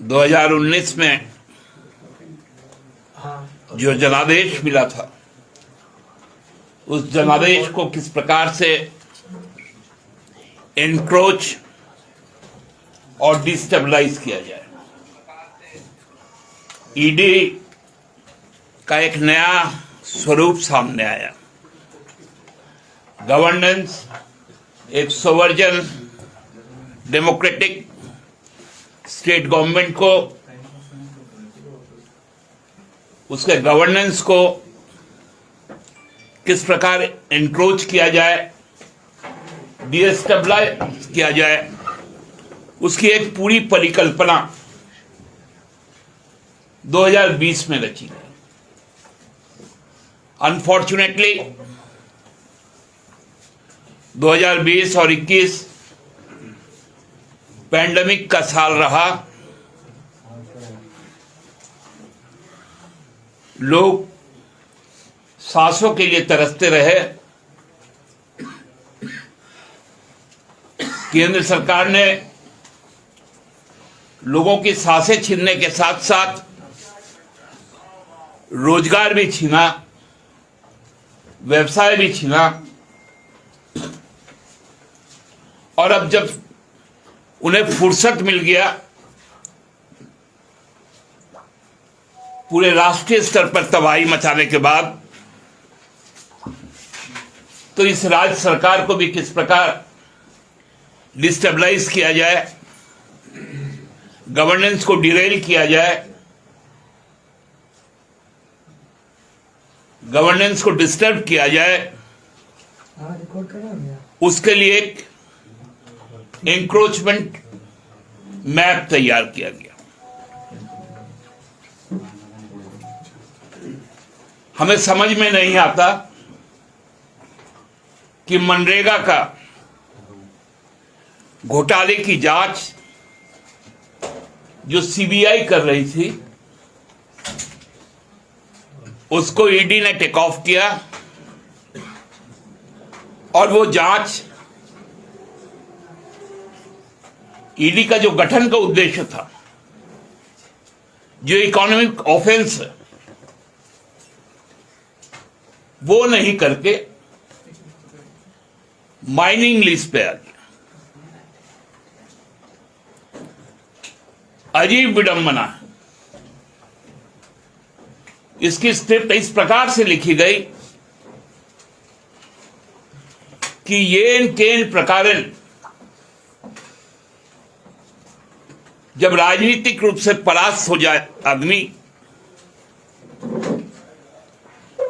2019 में जो जनादेश मिला था, उस जनादेश को किस प्रकार से एनक्रोच और डिस्टेबलाइज किया जाए। ईडी का एक नया स्वरूप सामने आया। गवर्नेंस, एक सोवर्जन डेमोक्रेटिक स्टेट गवर्नमेंट को, उसके गवर्नेंस को किस प्रकार एनक्रोच किया जाए, डिस्टेबलाइज किया जाए, उसकी एक पूरी परिकल्पना 2020 में रची गई। अनफॉर्चुनेटली 2020 और 21 पैंडेमिक का साल रहा। लोग सांसों के लिए तरसते रहे। केंद्र सरकार ने लोगों की सांसें छीनने के साथ साथ रोजगार भी छीना, व्यवसाय भी छीना, और अब जब उन्हें फुर्सत मिल गया, पूरे राष्ट्रीय स्तर पर तबाही मचाने के बाद, तो इस राज्य सरकार को भी किस प्रकार डिस्टेबलाइज किया जाए, गवर्नेंस को डिरेल किया जाए, गवर्नेंस को डिस्टर्ब किया जाए, उसके लिए एक एंक्रोचमेंट मैप तैयार किया गया। हमें समझ में नहीं आता कि मनरेगा का घोटाले की जांच जो सीबीआई कर रही थी, उसको ईडी ने टेक ऑफ किया, और वो जांच, ईडी का जो गठन का उद्देश्य था, जो इकोनॉमिक ऑफेंस है, वो नहीं करके माइनिंग लिस्ट पे आ गया। अजीब विडंबना है। इसकी स्क्रिप्ट इस प्रकार से लिखी गई कि येन केन प्रकारन, जब राजनीतिक रूप से परास्त हो जाए आदमी,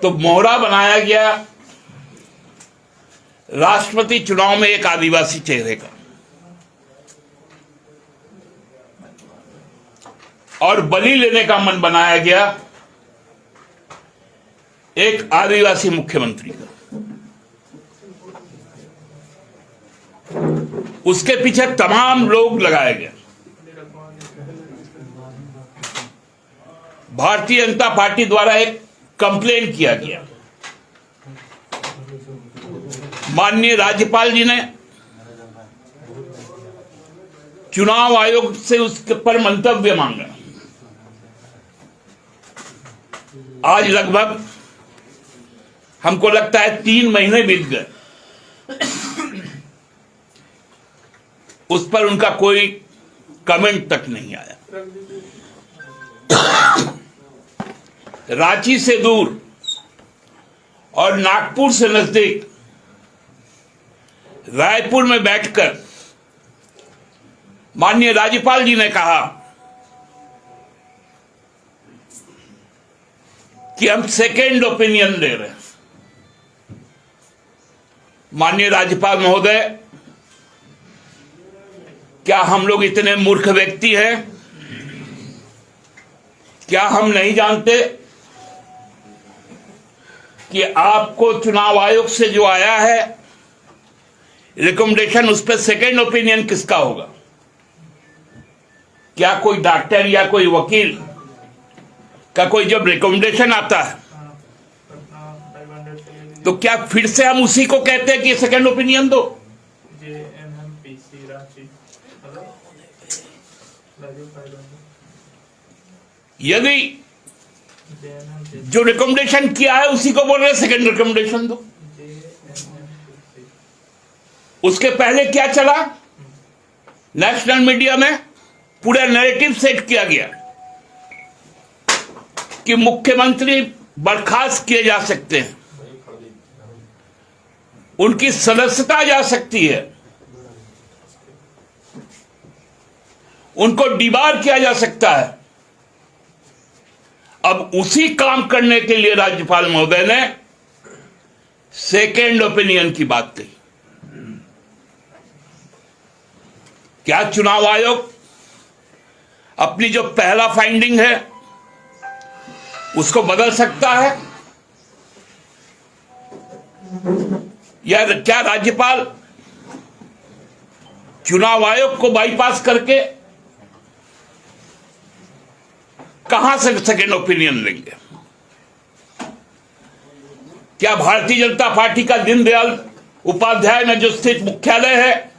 तो मोहरा बनाया गया राष्ट्रपति चुनाव में एक आदिवासी चेहरे का, और बलि लेने का मन बनाया गया एक आदिवासी मुख्यमंत्री का। उसके पीछे तमाम लोग लगाए गए। भारतीय जनता पार्टी द्वारा एक कंप्लेन किया गया। माननीय राज्यपाल जी ने चुनाव आयोग से उसके पर मंतव्य मांगा। आज लगभग हमको लगता है 3 महीने बीत गए, उस पर उनका कोई कमेंट तक नहीं आया। रांची से दूर और नागपुर से नजदीक रायपुर में बैठकर माननीय राज्यपाल जी ने कहा कि हम सेकेंड ओपिनियन दे रहे हैं। माननीय राज्यपाल महोदय, क्या हम लोग इतने मूर्ख व्यक्ति हैं? क्या हम नहीं जानते कि आपको चुनाव आयोग से जो आया है रिकमेंडेशन, उस पर सेकेंड ओपिनियन किसका होगा? क्या कोई डॉक्टर या कोई वकील का कोई जब रिकमेंडेशन आता है तो क्या फिर से हम उसी को कहते हैं कि सेकेंड ओपिनियन दो? यदि जो रिकमेंडेशन किया है उसी को बोल रहे सेकंड रिकमेंडेशन दो। उसके पहले क्या चला, नेशनल मीडिया में पूरा नैरेटिव सेट किया गया कि मुख्यमंत्री बर्खास्त किए जा सकते हैं, उनकी सदस्यता जा सकती है, उनको डिबार किया जा सकता है। अब उसी काम करने के लिए राज्यपाल महोदय ने सेकेंड ओपिनियन की बात कही। क्या चुनाव आयोग अपनी जो पहला फाइंडिंग है उसको बदल सकता है, या क्या राज्यपाल चुनाव आयोग को बाईपास करके कहां से सेकेंड ओपिनियन लेंगे? क्या भारतीय जनता पार्टी का दीनदयाल उपाध्याय में जो स्थित मुख्यालय है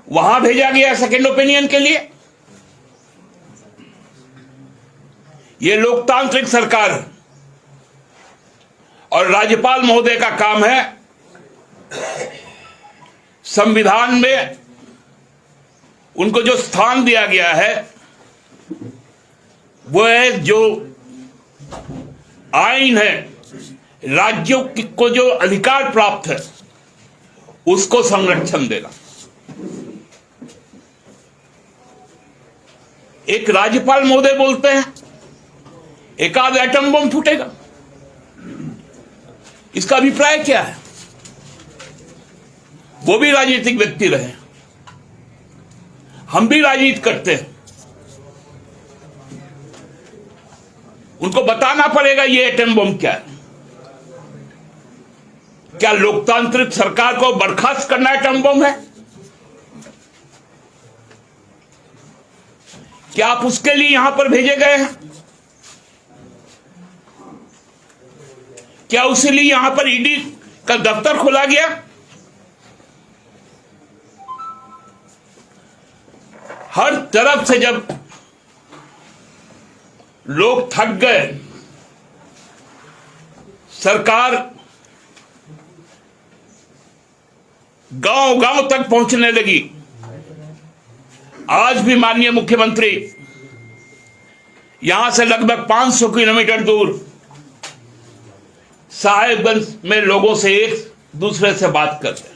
वहां भेजा गया सेकेंड ओपिनियन के लिए? यह लोकतांत्रिक सरकार है और राज्यपाल महोदय का काम है संविधान में उनको जो स्थान दिया गया है वो है जो आईन है, राज्यों को जो अधिकार प्राप्त है उसको संरक्षण देना। एक राज्यपाल महोदय बोलते हैं एक आध एटम बम फूटेगा, इसका अभिप्राय क्या है? वो भी राजनीतिक व्यक्ति रहे, हम भी राजनीति करते हैं, उनको बताना पड़ेगा ये एटम बम क्या है। क्या लोकतांत्रिक सरकार को बर्खास्त करना एटम बम है? क्या आप उसके लिए यहां पर भेजे गए हैं? क्या उसके लिए यहां पर ईडी का दफ्तर खोला गया? हर तरफ से जब लोग थक गए, सरकार गांव गांव तक पहुंचने लगी। आज भी माननीय मुख्यमंत्री यहां से लगभग 500 किलोमीटर दूर साहेबगंज में लोगों से एक दूसरे से बात करते हैं,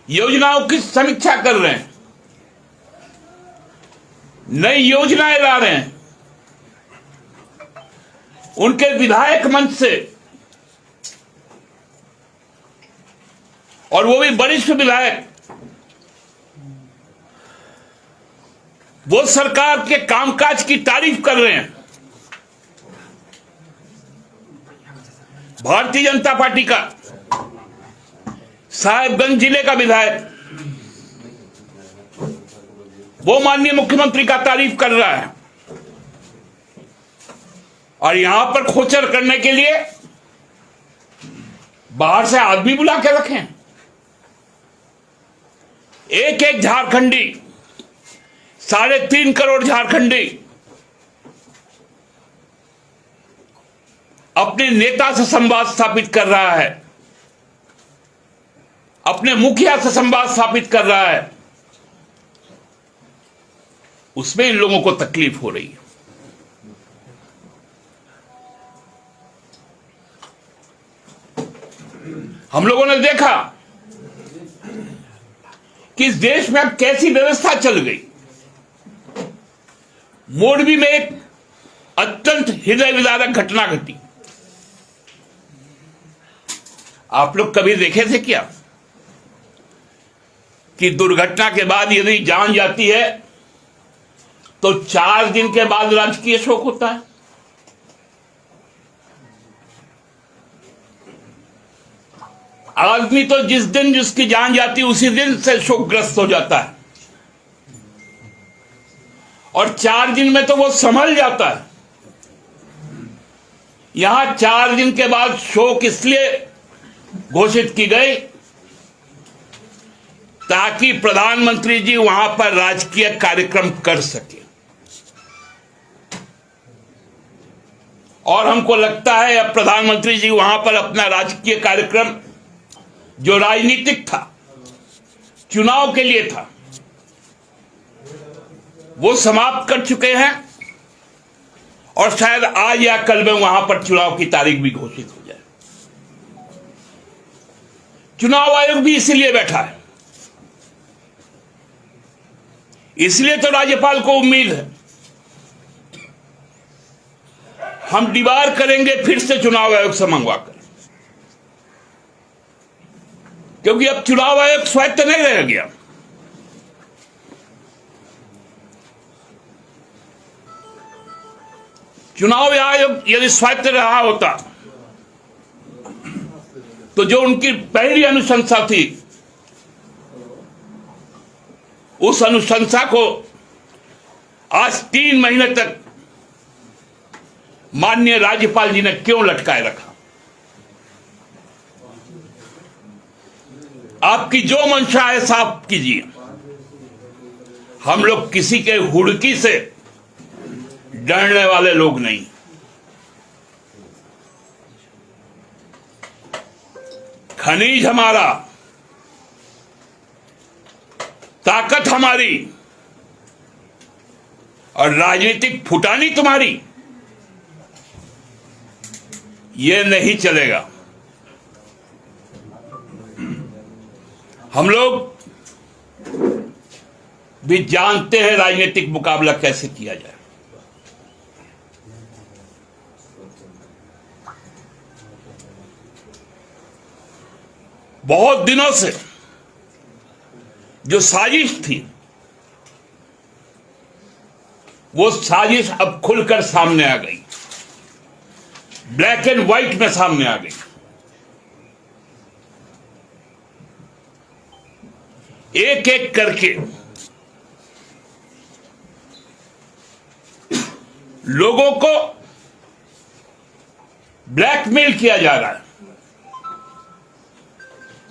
योजनाओं की समीक्षा कर रहे हैं, नई योजनाएं ला रहे हैं। उनके विधायक मंच से, और वो भी वरिष्ठ विधायक, वो सरकार के कामकाज की तारीफ कर रहे हैं। भारतीय जनता पार्टी का साहेबगंज जिले का विधायक वो माननीय मुख्यमंत्री का तारीफ कर रहा है, और यहां पर खोचर करने के लिए बाहर से आदमी बुला के रखें। एक एक झारखंडी, 3.5 करोड़ झारखंडी अपने नेता से संवाद स्थापित कर रहा है, अपने मुखिया से संवाद स्थापित कर रहा है, उसमें इन लोगों को तकलीफ हो रही है। हम लोगों ने देखा कि इस देश में अब कैसी व्यवस्था चल गई। मोरबी में एक अत्यंत हृदय विदारक घटना घटी। आप लोग कभी देखे थे क्या कि दुर्घटना के बाद यदि जान जाती है तो 4 दिन के बाद राजकीय शोक होता है? आदमी तो जिस दिन जिसकी जान जाती है उसी दिन से शोकग्रस्त हो जाता है, और 4 दिन में तो वो संभल जाता है। यहां 4 दिन के बाद शोक इसलिए घोषित की गई ताकि प्रधानमंत्री जी वहां पर राजकीय कार्यक्रम कर सके। और हमको लगता है अब प्रधानमंत्री जी वहां पर अपना राजकीय कार्यक्रम जो राजनीतिक था, चुनाव के लिए था, वो समाप्त कर चुके हैं और शायद आज या कल में वहां पर चुनाव की तारीख भी घोषित हो जाए। चुनाव आयोग भी इसीलिए बैठा है, इसलिए तो राज्यपाल को उम्मीद है हम दीवार करेंगे फिर से चुनाव आयोग से मंगवाकर, क्योंकि अब चुनाव आयोग स्वायत्त नहीं रह गया। चुनाव आयोग यदि स्वायत्त रहा होता तो जो उनकी पहली अनुशंसा थी, उस अनुशंसा को आज 3 महीने तक माननीय राज्यपाल जी ने क्यों लटकाए रखा? आपकी जो मंशा है साफ कीजिए। हम लोग किसी के हुड़की से डरने वाले लोग नहीं। खनिज हमारा, ताकत हमारी और राजनीतिक फुटानी तुम्हारी, ये नहीं चलेगा। हम लोग भी जानते हैं राजनीतिक मुकाबला कैसे किया जाए। बहुत दिनों से जो साजिश थी, वो साजिश अब खुलकर सामने आ गई, ब्लैक एंड व्हाइट में सामने आ गई। एक एक करके लोगों को ब्लैकमेल किया जा रहा है,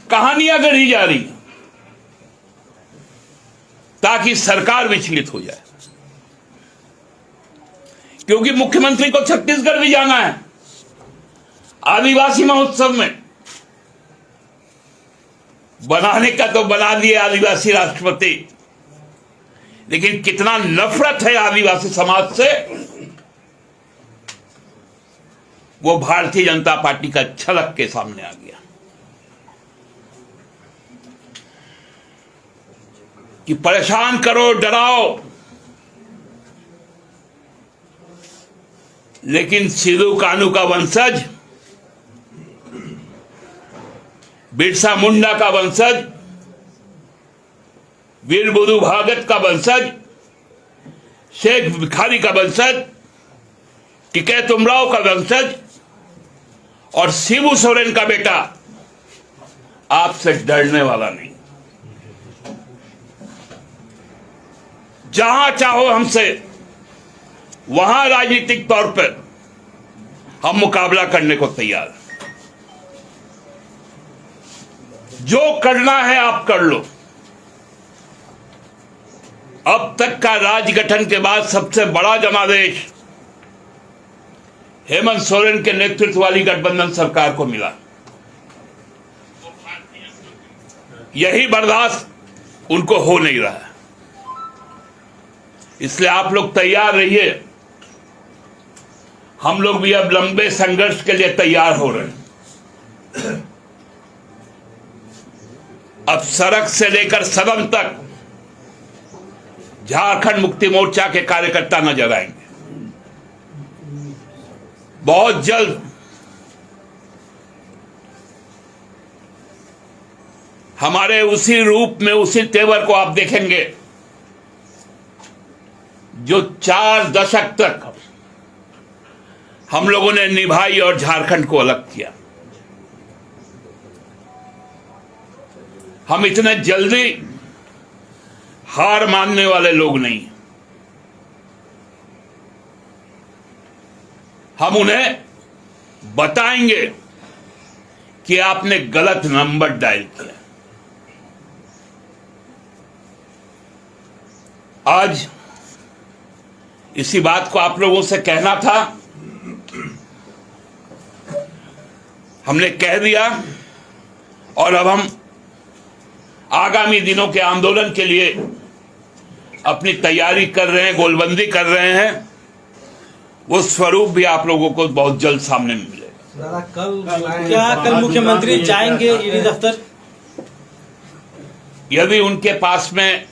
कहानियां गढ़ी जा रही ताकि सरकार विचलित हो जाए। क्योंकि मुख्यमंत्री को छत्तीसगढ़ भी जाना है आदिवासी महोत्सव में। बनाने का तो बना दिए आदिवासी राष्ट्रपति, लेकिन कितना नफरत है आदिवासी समाज से, वो भारतीय जनता पार्टी का झलक के सामने आ गया। कि परेशान करो, डराओ, लेकिन सिद्धू कान्हू का वंशज, बिरसा मुंडा का वंशज, वीर बुधू भागत का वंशज, शेख भिखारी का वंशज, टिकैत उमराव का वंशज और शिबू सोरेन का बेटा आपसे डरने वाला नहीं। जहां चाहो हमसे वहां राजनीतिक तौर पर हम मुकाबला करने को तैयार हैं। जो करना है आप कर लो। अब तक का राज्य गठन के बाद सबसे बड़ा जनादेश हेमंत सोरेन के नेतृत्व वाली गठबंधन सरकार को मिला। यही बर्दाश्त उनको हो नहीं रहा है। इसलिए आप लोग तैयार रहिए। हम लोग भी अब लंबे संघर्ष के लिए तैयार हो रहे हैं। अब सड़क से लेकर सदन तक झारखंड मुक्ति मोर्चा के कार्यकर्ता नजर आएंगे। बहुत जल्द हमारे उसी रूप में, उसी तेवर को आप देखेंगे जो 4 दशक तक हम लोगों ने निभाई और झारखंड को अलग किया। हम इतने जल्दी हार मानने वाले लोग नहीं। हम उन्हें बताएंगे कि आपने गलत नंबर डायल किया। आज इसी बात को आप लोगों से कहना था, हमने कह दिया और अब हम आगामी दिनों के आंदोलन के लिए अपनी तैयारी कर रहे हैं, गोलबंदी कर रहे हैं। वो स्वरूप भी आप लोगों को बहुत जल्द सामने मिलेगा। दादा कल मुख्यमंत्री जाएंगे ईडी दफ्तर? यदि उनके पास में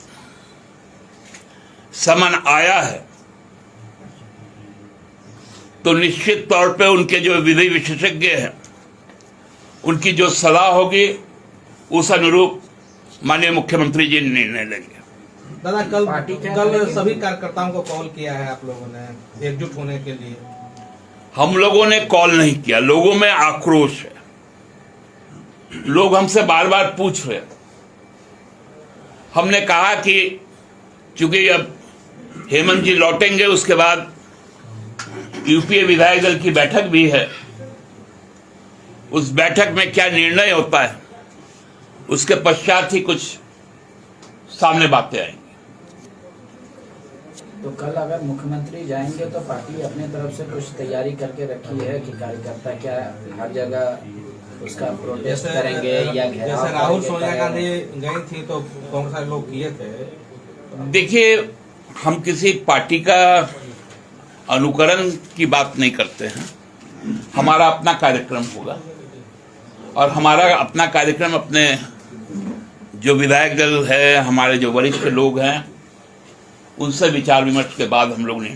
समन आया है तो निश्चित तौर पे उनके जो विधि विशेषज्ञ हैं उनकी जो सलाह होगी उस अनुरूप माननीय मुख्यमंत्री जी निर्णय लेंगे। दादा कल सभी कार्यकर्ताओं को कॉल किया है आप लोगों ने एकजुट होने के लिए? हम लोगों ने कॉल नहीं किया, लोगों में आक्रोश है। लोग हमसे बार बार पूछ रहे हैं। हमने कहा कि चूंकि अब हेमंत जी लौटेंगे, उसके बाद यूपीए विधायक दल की बैठक भी है, उस बैठक में क्या निर्णय होता है उसके पश्चात ही कुछ सामने बातें आएंगी। तो कल अगर मुख्यमंत्री जाएंगे तो पार्टी अपने तरफ से कुछ तैयारी करके रखी है कि कार्यकर्ता क्या हर जगह उसका प्रोटेस्ट करेंगे या घेराव? जैसे राहुल सोनिया गांधी गई थी तो कांग्रेस लोग किए थे। देखिए, हम किसी पार्टी का अनुकरण की बात नहीं करते हैं। हमारा अपना कार्यक्रम होगा और हमारा अपना कार्यक्रम अपने जो विधायक दल है, हमारे जो वरिष्ठ लोग हैं, उनसे विचार विमर्श के बाद हम लोग नहीं